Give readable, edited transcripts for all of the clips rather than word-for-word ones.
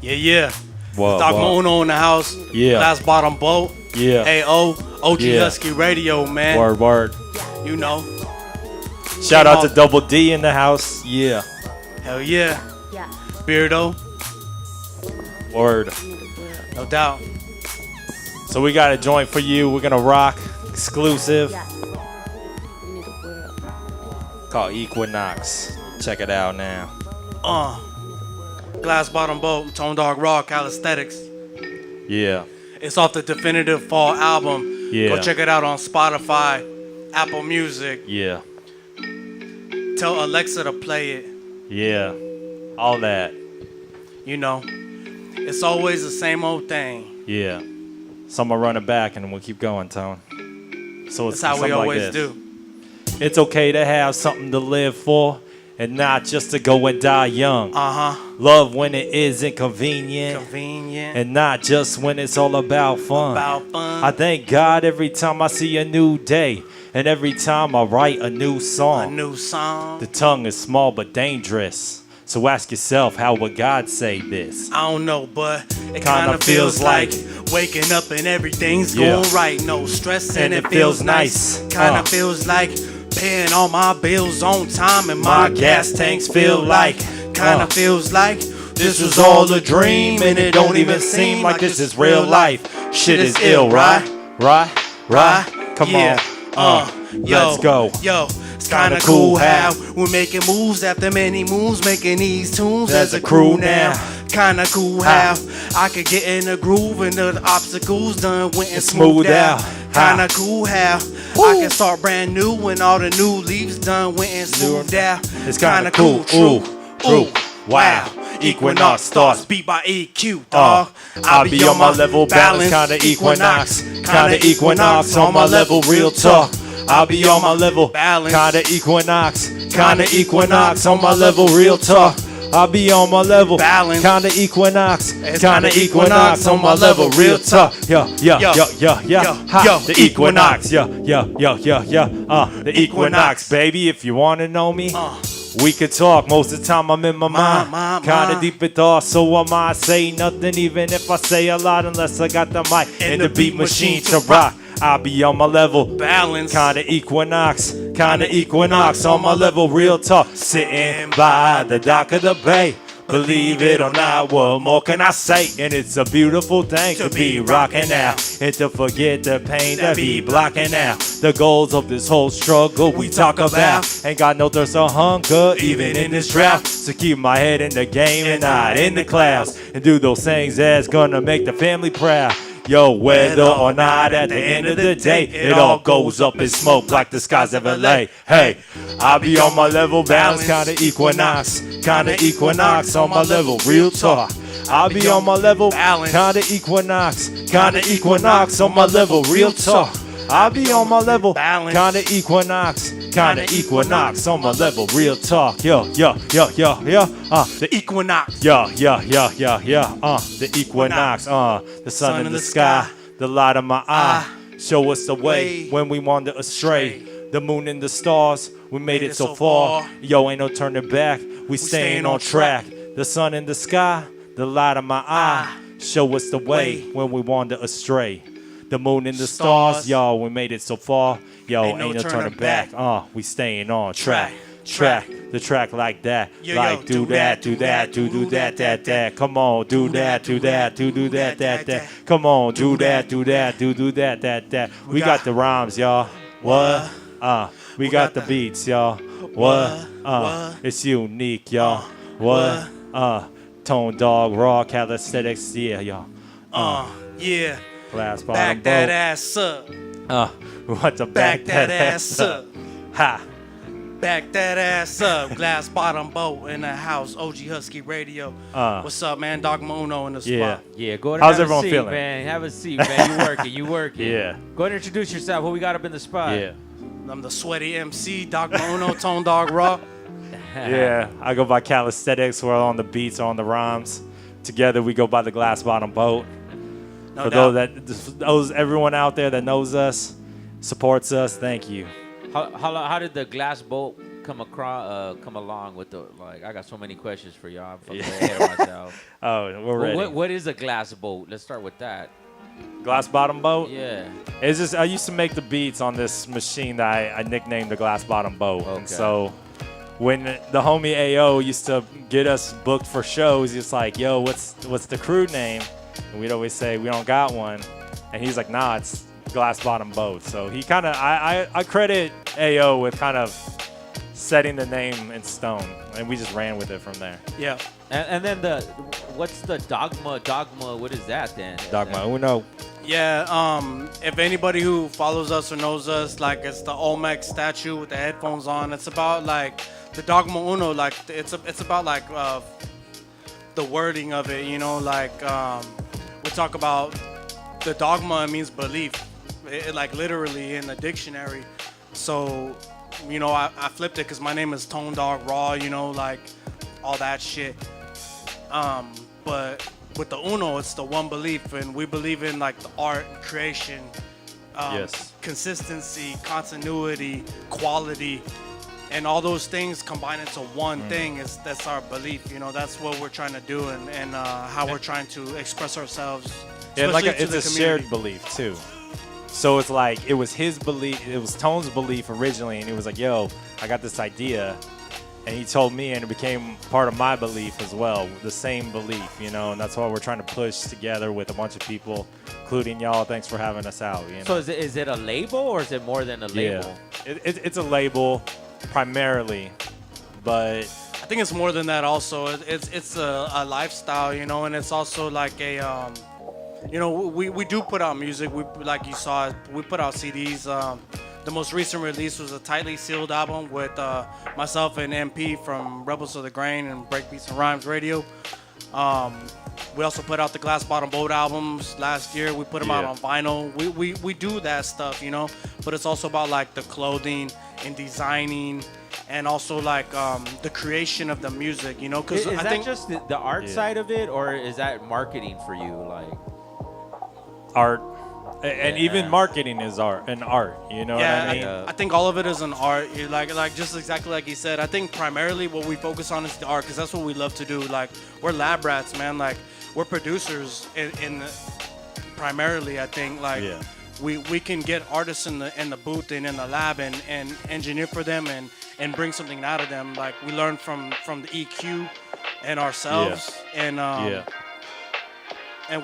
Yeah. What? Doggma Uno in the house. Yeah. Last bottom boat. Yeah. A.O. OG Yeah. Husky Radio, man. Word. You know. Shout out to Double D in the house. Yeah. Hell yeah. Yeah. Beardo. Word. No doubt. So we got a joint for you. We're gonna rock exclusive Yeah. We need the world. called Equinox. Check it out now. Glass bottom boat. Tone Dog Raw Calisthenics. Yeah. It's off the definitive fall album. Yeah. Go check it out on Spotify, Apple Music. Yeah. Tell Alexa to play it. Yeah. All that. You know. It's always the same old thing. Yeah. So I'm gonna run it back and we'll keep going, Tone. So it's That's how we something like always this. do. It's okay to have something to live for and not just to go and die young. Love when it isn't convenient. And not just when it's all about fun. I thank God every time I see a new day. And every time I write a new song. A new song. The tongue is small but dangerous. So ask yourself, how would God say this? I don't know, but it kind of feels like waking up and everything's going right. No stress and it feels nice. Kind of feels like paying all my bills on time and my gas tanks feel like. Kind of feels like this was all a dream and it don't even seem like this is real life. Shit is ill, right? Come on. Let's go. Yo, it's kinda cool how we're making moves after many moves, making these tunes as a crew now. Kinda cool how I could get in the groove and the obstacles done went and smoothed out. Kinda cool how I can start brand new when all the new leaves done went and smoothed out. It's kinda cool. True. Wow. Equinox starts beat by EQ, dog. I'll be on my level, balance, kinda Equinox. Kinda Equinox on my level, real talk. I'll be on my level, balance, kinda Equinox. Kinda Equinox on my level, real talk. I'll be on my level, balance, kinda Equinox. Kinda Equinox on my level, real talk. Yeah. The Equinox, yeah. The Equinox, baby. If you wanna know me, we could talk. Most of the time I'm in my mind, kinda deep in thought. So I might say nothing, even if I say a lot, unless I got the mic and the beat machine to rock. I'll be on my level, balance, kinda Equinox on my level, real talk. Sitting by the dock of the bay, believe it or not, what more can I say? And it's a beautiful thing to be rocking out and to forget the pain that be blocking out the goals of this whole struggle we talk about. Ain't got no thirst or hunger, even in this drought. So keep my head in the game and not in the clouds, and do those things that's gonna make the family proud. Yo, whether or not at the end of the day, it all goes up in smoke like the skies of LA. Hey, I'll be on my level, balance, kinda Equinox on my level, real talk. I'll be on my level, kinda Equinox on my level, real talk. I'll be on my level, kinda Equinox on my level, real talk. Yo, the Equinox. The Equinox, the sun in the sky, the light of my eye. Show us the way when we wander astray. The moon and the stars, we made it so far. Yo, ain't no turning back, we staying on track. The sun in the sky, the light of my eye. Show us the way when we wander astray. The moon and the stars, yo, we made it so far. Yo, ain't no turning back. We staying on track. The track like that. Like do that. Come on, do that. Come on, do that. We got the rhymes, y'all. What? We got the beats, y'all. What? It's unique, y'all. What? Tone Dog Raw Calisthenics, yeah, y'all. Yeah. Glass bottom Back that ass up. We want to back that ass up. Ha. Back that ass up. Glass bottom boat in the house. OG Husky Radio. What's up, man? Doggma Uno in the spot. Yeah. Go ahead. How's have everyone a seat, feeling? Man, have a seat, man. You working. Yeah. Go ahead and introduce yourself. What we got up in the spot? Yeah. I'm the sweaty MC, Doggma Uno, Tone Dog Raw. Yeah. I go by Calisthenics. We're on the beats, on the rhymes. Together we go by the glass bottom boat. No For doubt. those everyone out there that knows us, supports us, thank you. How did the glass boat come along with the, like, I got so many questions for y'all. I'm fucking way ahead of myself. Oh, we're ready. What is a glass boat? Let's start with that. Glass bottom boat? Yeah. It's just I used to make the beats on this machine that I nicknamed the glass bottom boat. Okay. And so when the homie AO used to get us booked for shows, he's like, yo, what's the crew name? And we'd always say, we don't got one. And he's like, nah, it's glass bottom boat. So he kind of, I credit AO with kind of setting the name in stone. And we just ran with it from there. Yeah. And then what's the Doggma? Doggma, what is that then? Doggma Uno. Yeah, if anybody who follows us or knows us, like it's the Olmec statue with the headphones on. It's about like the Doggma Uno, like it's about like the wording of it, you know, like we talk about the dogma means belief, it like literally in the dictionary. So, you know, I flipped it because my name is Tone Dog Raw, you know, like all that shit. But with the Uno, it's the one belief, and we believe in like the art, creation, Yes. consistency, continuity, quality, and all those things combine into one thing. That's our belief, you know. That's what we're trying to do, and how we're trying to express ourselves. Yeah, like especially to it's the a community. shared belief too. So it's like it was his belief, it was Tone's belief originally, and he was like, "Yo, I got this idea," and he told me, and it became part of my belief as well, the same belief, you know. And that's why we're trying to push together with a bunch of people, including y'all. Thanks for having us out. You know? So is it a label or is it more than a label? Yeah, it's a label primarily, but I think it's more than that. Also, it's a lifestyle, you know, and it's also like a you know, we do put out music. We, like you saw, we put out CDs. The most recent release was a tightly sealed album with myself and MP from Rebels of the Grain and Breakbeats and Rhymes Radio. We also put out the Glass Bottom Boat albums last year. We put them out on vinyl. We do that stuff, you know. But it's also about like the clothing and designing, and also like the creation of the music, you know. Because Is I that think just the art side of it, or is that marketing for you? Like, art, and Yeah. even marketing is art, you know what I mean? I think all of it is an art. Like just exactly like he said. I think primarily what we focus on is the art, because that's what we love to do. Like we're lab rats, man. Like we're producers in primarily. I think like we can get artists in the booth and in the lab and engineer for them and bring something out of them. Like we learn from the EQ and ourselves and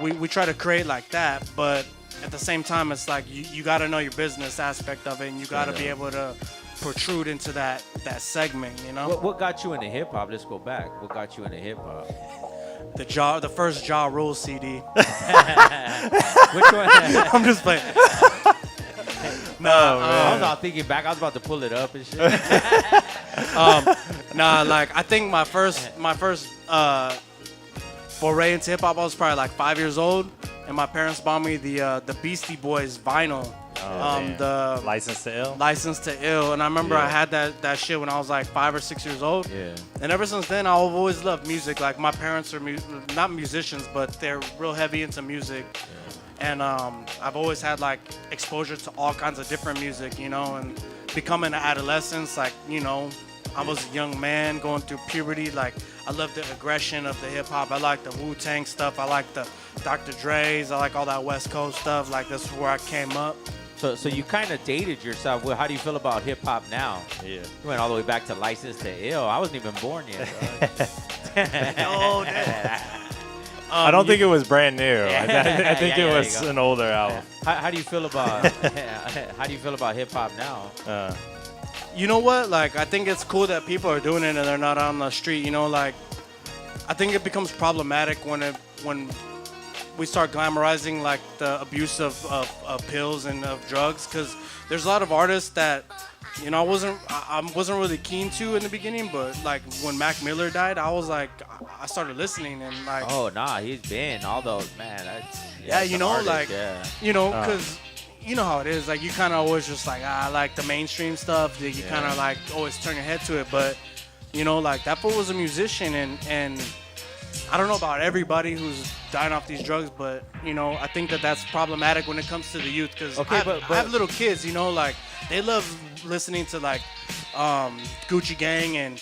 we try to create like that, but at the same time, it's like you got to know your business aspect of it, and you got to be able to protrude into that segment, you know? what got you into hip hop? Let's go back. What got you into hip hop? The first Ja Rule CD. Which one? I'm just playing. I was all thinking back. I was about to pull it up and shit. Like I think my first foray into hip hop, I was probably like 5 years old, and my parents bought me the Beastie Boys vinyl. The License to Ill. License to Ill, and I remember I had that shit when I was like 5 or 6 years old. Yeah. And ever since then, I've always loved music. Like my parents are not musicians, but they're real heavy into music. And I've always had like exposure to all kinds of different music, you know. And becoming an adolescent, like, you know, I was a young man going through puberty. Like I love the aggression of the hip hop. I like the Wu-Tang stuff. I like the Dr. Dre's. I like all that West Coast stuff. Like that's where I came up. So you kind of dated yourself. Well, how do you feel about hip hop now? Yeah. You went all the way back to License to Ill. I wasn't even born yet. Oh, damn. I don't think it was brand new. I think Yeah, it there was you go. an older album. How do you feel about how do you feel about hip hop now? You know what? Like, I think it's cool that people are doing it and they're not on the street. You know, like, I think it becomes problematic when we start glamorizing like the abuse of pills and of drugs, because there's a lot of artists that, you know, I wasn't really keen to in the beginning, but like when Mac Miller died, I was like, I started listening and like, Oh nah, he's been all those, man. yeah, you some know, artists, like, yeah. you know, because you know how it is. Like you kind of always just like, I like the mainstream stuff. You kind of like always turn your head to it, but you know, like that fool was a musician, and I don't know about everybody who's dying off these drugs, but you know, I think that's problematic when it comes to the youth, because I have little kids, you know, like they love listening to like Gucci Gang and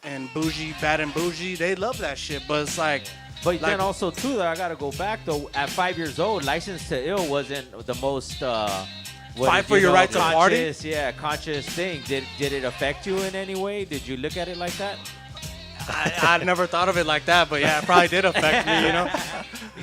and bougie, bad and bougie, they love that shit. But it's like, But then also too, though, I gotta go back though. At 5 years old, License to Ill wasn't the most Fight for your right to party? conscious, conscious thing. Did it affect you in any way? Did you look at it like that? I never thought of it like that, but yeah, it probably did affect me, you know.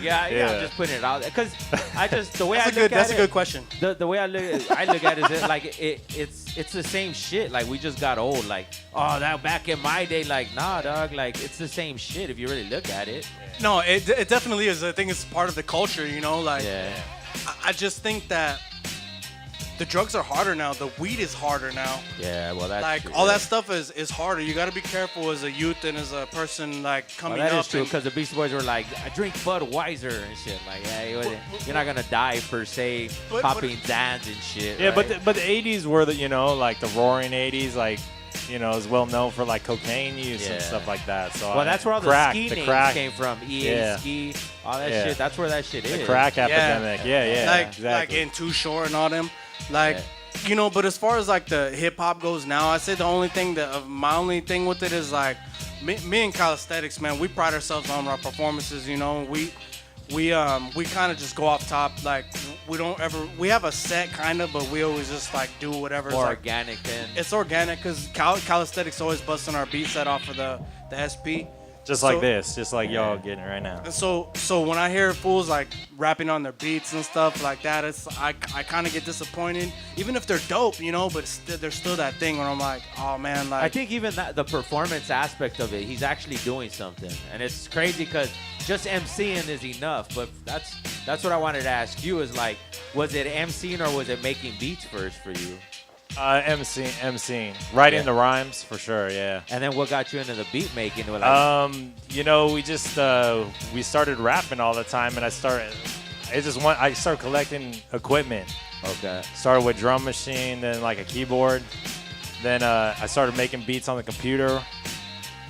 Yeah, I'm just putting it out because I just the way That's a good question. The way I look at it is like it's the same shit. Like we just got old. Like that back in my day, like nah, dog. Like it's the same shit if you really look at it. No, it definitely is. I think it's part of the culture, you know. Like I just think that the drugs are harder now. The weed is harder now. Yeah, well that's like true, all that stuff is harder. You got to be careful as a youth and as a person like coming up. That is true because the Beastie Boys were like, I drink Budweiser and shit. Like, you're not gonna die per se popping Zans and shit. Yeah, right? but the 80s were the like the roaring 80s, like is well known for like cocaine use and stuff like that. So that's where all the ski names came from. EA ski, all that shit. That's where that shit is. The crack epidemic. Like exactly. like in Too Short and all them. Like, but as far as like the hip hop goes now, I say my only thing with it is like me and Calisthenics, man, we pride ourselves on our performances. We kind of just go off top. Like we have a set kind of, but we always just like do whatever. More like, organic then. It's organic because Calisthenics always busting our beat set off of the SP. Just like this, just like y'all getting it right now. And so when I hear fools like rapping on their beats and stuff like that, I kind of get disappointed, even if they're dope, but there's still that thing where I'm like, oh man, like. I think even the performance aspect of it, he's actually doing something, and it's crazy because just MCing is enough. But that's what I wanted to ask you is like, was it MCing or was it making beats first for you? MCing. Writing the rhymes for sure, yeah. And then what got you into the beat making? We just we started rapping all the time, and I started collecting equipment. Okay. Started with drum machine, then like a keyboard. Then I started making beats on the computer,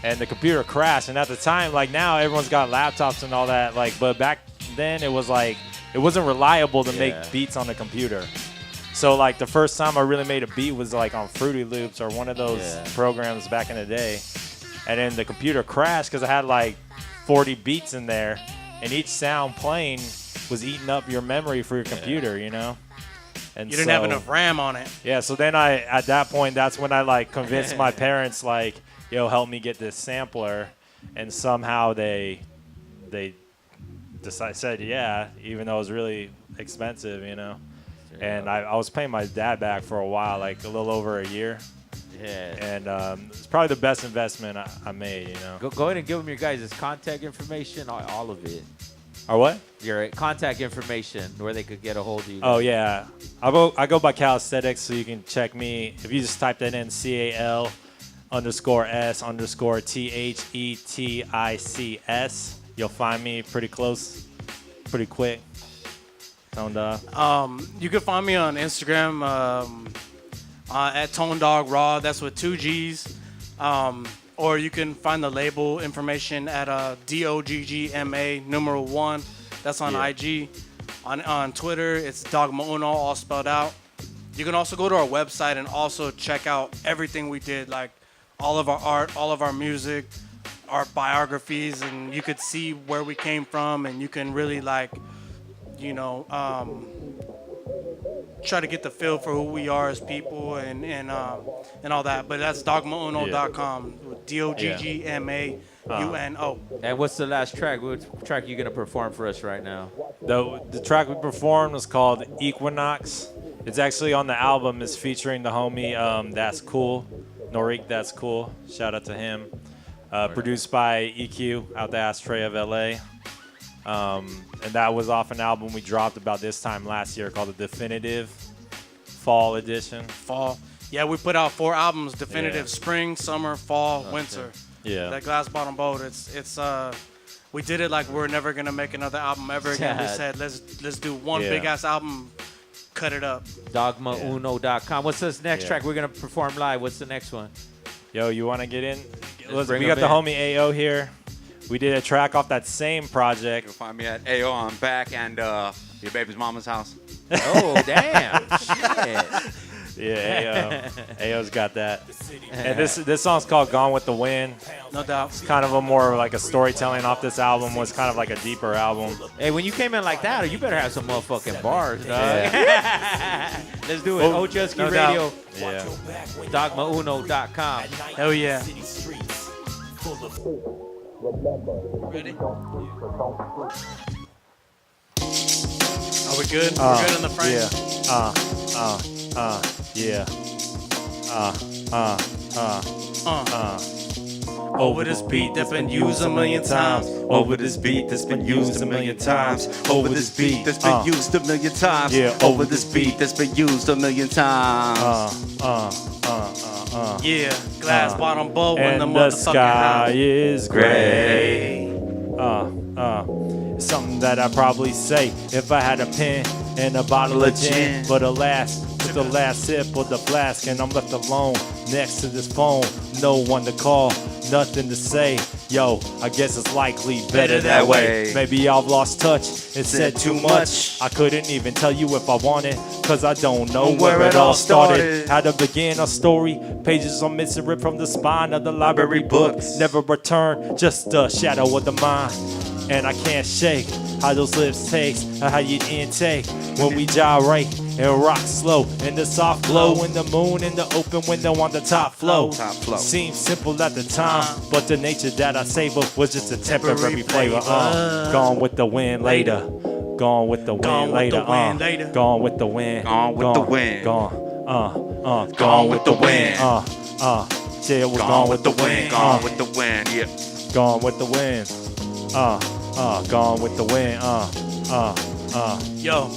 and the computer crashed. And at the time, like now, everyone's got laptops and all that. Like, but back then, it was like it wasn't reliable to make beats on the computer. So like the first time I really made a beat was like on Fruity Loops or one of those programs back in the day. And then the computer crashed because I had like 40 beats in there, and each sound playing was eating up your memory for your computer, And you didn't have enough RAM on it. Yeah, so then at that point, that's when I like convinced my parents like, yo, help me get this sampler. And somehow they said even though it was really expensive, And I was paying my dad back for a while, like a little over a year. Yeah. And it's probably the best investment I made, Go ahead and give them your guys' contact information, all of it. Or what? Your contact information, where they could get a hold of you. Oh, yeah. I go by Calisthenics, so you can check me. If you just type that in, CAL_S_THETICS, you'll find me pretty close, pretty quick. Tone Dog. You can find me on Instagram at Tone Dog Raw. That's with 2 G's. Or you can find the label information at DOGGMA1. That's on IG. On Twitter, it's Doggma Uno, all spelled out. You can also go to our website and also check out everything we did, like all of our art, all of our music, our biographies, and you could see where we came from, and you can really like. Try to get the feel for who we are as people and all that. But that's doggmauno.com. DOGGMAUNO. And what's the last track? What track are you gonna perform for us right now? The track we performed was called Equinox. It's actually on the album. It's featuring the homie That's Cool, Norik That's Cool. Shout out to him. Produced by EQ out the ashtray of LA. And that was off an album we dropped about this time last year called the Definitive Fall Edition. Fall. Yeah, we put out 4 albums: Definitive Spring, Summer, Fall, Winter. Yeah. That Glass Bottom Boat. It's we did it like we're never gonna make another album ever again. We said let's do one big ass album, cut it up. Doggmauno.com. What's this next track we're gonna perform live? What's the next one? Yo, you wanna get in? We got the homie AO here. We did a track off that same project. You'll find me at AO on back and your baby's mama's house. Oh, damn. Shit. Yeah, AO's got that. And this song's called Gone with the Wind. No doubt. It's kind of a more like a storytelling off this album. Was kind of like a deeper album. Hey, when you came in like that, you better have some motherfucking bars, dog. Yeah. Let's do it. Oh, Ojuski no Radio, Yeah. Doggma1.com. Hell yeah. Ready? Are we good? We're good in the frame? Yeah. Over this beat that's been used a million times. Over this beat that's been used a million times. Over this beat that's been used a million times. Yeah. Over this beat that's been used a million times. Yeah, glass bottom bowl in the And the motherfucking sky house. is gray. Something that I probably say if I had a pen and a bottle of gin. But alas, took the last sip of the flask and I'm left alone next to this phone. No one to call, nothing to say. Yo, I guess it's likely better that way. Maybe I've lost touch and said too much. I couldn't even tell you if I wanted, cause I don't know where it all started. How to begin a story. Pages are missing ripped from the spine of the library book. Never return, just a shadow of the mind. And I can't shake how those lips taste, or how you intake when we gyrate and rock slow in the soft glow in the moon in the open window on the top flow. Seems simple at the time, but the nature that I savor was just a temporary flavor. Gone with the wind later. Gone with the wind later. Gone with the wind. Gone with the wind. Gone with the wind. Yeah, it was gone with the wind. Gone with the wind. Yeah. Gone with the wind. Gone with the wind. Yo.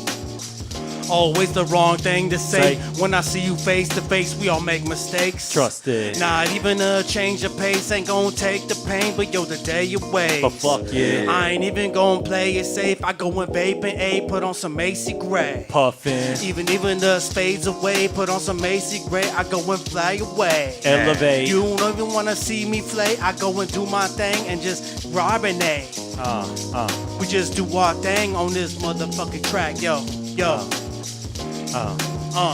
Always the wrong thing to say. When I see you face to face, we all make mistakes. Trust it. Not even a change of pace ain't gonna take the pain, but yo, the day you wait. But fuck yeah. I ain't even gonna play it safe. I go and vape and A, put on some Macy Gray. Puffin'. Even the fades away, put on some Macy Gray. I go and fly away. Elevate. You don't even wanna see me flay. I go and do my thing and just robinate. We just do our thing on this motherfucking track, yo.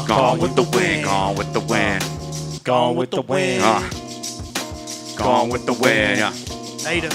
Gone with the wind. Gone with the wind. Gone with the wind. Gone with the wind. Yeah. Later.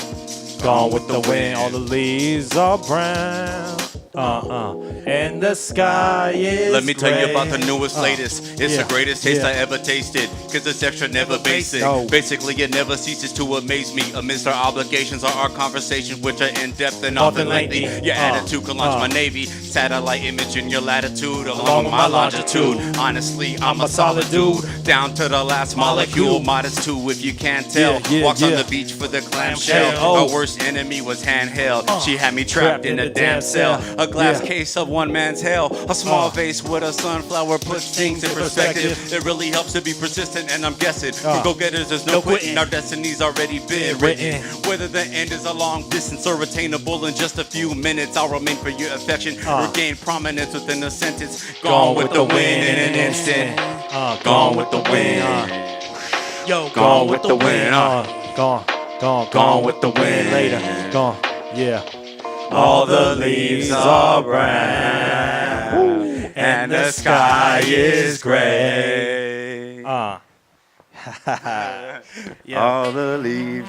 Gone with the wind. All the leaves are brown. And the sky is Let me tell you about the gray. newest, latest. It's the greatest taste I ever tasted. Cause it's extra, never basic. No. Basically, it never ceases to amaze me. Amidst our obligations are our conversations, which are in depth and often lengthy. Your attitude can launch my navy. Satellite image in your latitude, along with my longitude. Honestly, I'm a solid dude. Down to the last molecule. Modest too, if you can't tell. Walks on the beach for the clamshell. Our worst enemy was handheld. She had me trapped in a damn cell. A glass case of one man's hell. A small vase with a sunflower puts things in perspective. It really helps to be persistent, and I'm guessing for go-getters there's no quitting. Our destiny's already been written. Whether the end is a long distance or attainable in just a few minutes, I'll remain for your affection. Regain prominence within a sentence. Gone with the wind in an instant. Gone with the wind. Yo, Gone with the wind. Gone with the wind later. Gone. Yeah. All the leaves are brown, and the sky is gray. Yeah. All the leaves.